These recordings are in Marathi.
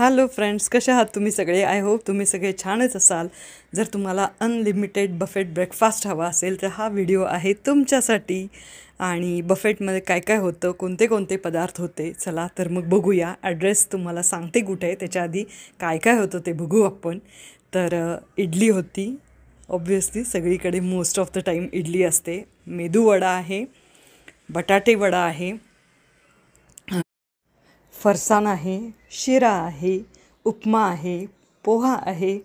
हॅलो फ्रेंड्स, कसे आहात तुम्ही सगळे? आय होप तुम्ही सगळे छानच असाल. जर तुम्हाला अनलिमिटेड बफेट ब्रेकफास्ट हवा असेल तर हा व्हिडिओ आहे तुमच्यासाठी. आणि बफेटमध्ये काय काय होतं, कोणते कोणते पदार्थ होते, चला तर मग बघूया. ॲड्रेस तुम्हाला सांगते कुठे आहे, त्याच्या आधी काय काय होतं ते बघू आपण. तर इडली होती, ऑब्व्हियसली सगळीकडे most of the time idli असते. मेदू वडा आहे, बटाटे वडा आहे, फरसाण आहे, शिरा आहे, उपमा आहे, पोहा आहे,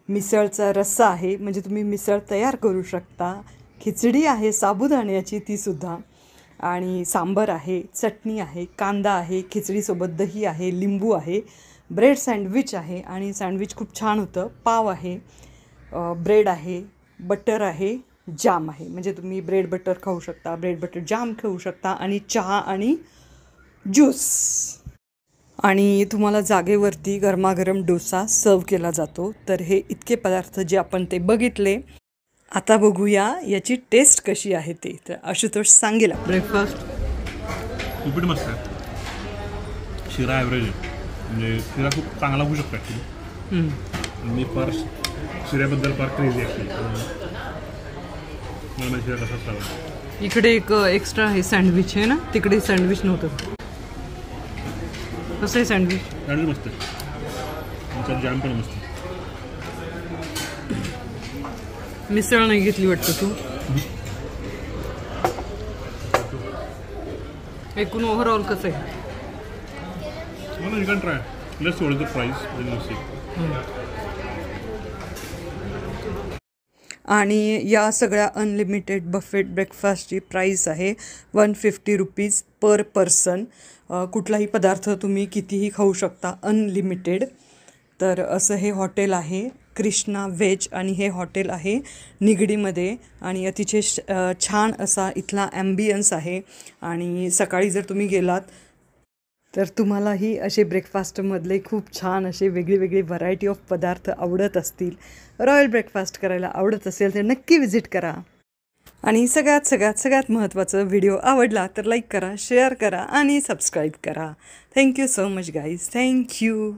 मिसळचा रस्सा आहे, म्हणजे तुम्ही मिसळ तयार करू शकता. खिचडी आहे साबुदाण्याची तीसुद्धा, आणि सांबर आहे, चटणी आहे, कांदा आहे, खिचडीसोबत दही आहे, लिंबू आहे, ब्रेड सँडविच आहे, आणि सँडविच खूप छान होतं. पाव आहे, ब्रेड आहे, बटर आहे, जाम आहे, म्हणजे तुम्ही ब्रेड बटर खाऊ शकता, ब्रेड बटर जाम खाऊ शकता, आणि चहा आणि ज्यूस. आणि तुम्हाला जागेवरती गरमागरम डोसा सर्व केला जातो. तर हे इतके पदार्थ जे आपण ते बघितले, आता बघूया याची टेस्ट कशी आहे ते. तर आशुतोष सांगेल. ब्रेकफास्ट उपीट मस्त आहे, शिरा ॲव्हरेज आहे, म्हणजे शिरा खूप चांगला होऊ शकतो ॲक्च्युली. मी फार शिऱ्याबद्दल फार क्रेझी ॲक्च्युली, मला शिरा कसाच लागला. इकडे एक एक्स्ट्रा हे सँडविच आहे ना, तिकडे सँडविच नव्हतं. कसं आहे सँडविच? सँडविच मस्त आहे, त्यात जॅम पण मस्त. मिसळ नाही घेतली वाटतं तू? एकूण ओव्हरऑल कसं आहे? मला you can try, let's hold the price then see. आणि या सगळ्या अनलिमिटेड बफेट ब्रेकफास्टची प्राईस आहे 150 रुपीज पर पर्सन. कुठलाही पदार्थ तुम्ही कितीही खाऊ शकता, अनलिमिटेड. तर असं हे हॉटेल आहे, कृष्णा व्हेज, आणि हे हॉटेल आहे निगडीमध्ये. आणि अतिशय छान असा इथला ॲम्बियन्स आहे. आणि सकाळी जर तुम्ही गेलात तर तुम्हालाही असे ब्रेकफास्टमधले खूप छान असे वेगळी व्हरायटी ऑफ पदार्थ आवडत असतील, रॉयल ब्रेकफास्ट करायला आवडत असेल तर नक्की विजिट करा. आणि सगळ्यात महत्त्वाचं, व्हिडिओ आवडला तर लाईक करा, शेअर करा आणि सबस्क्राईब करा. Thank you so much guys, thank you.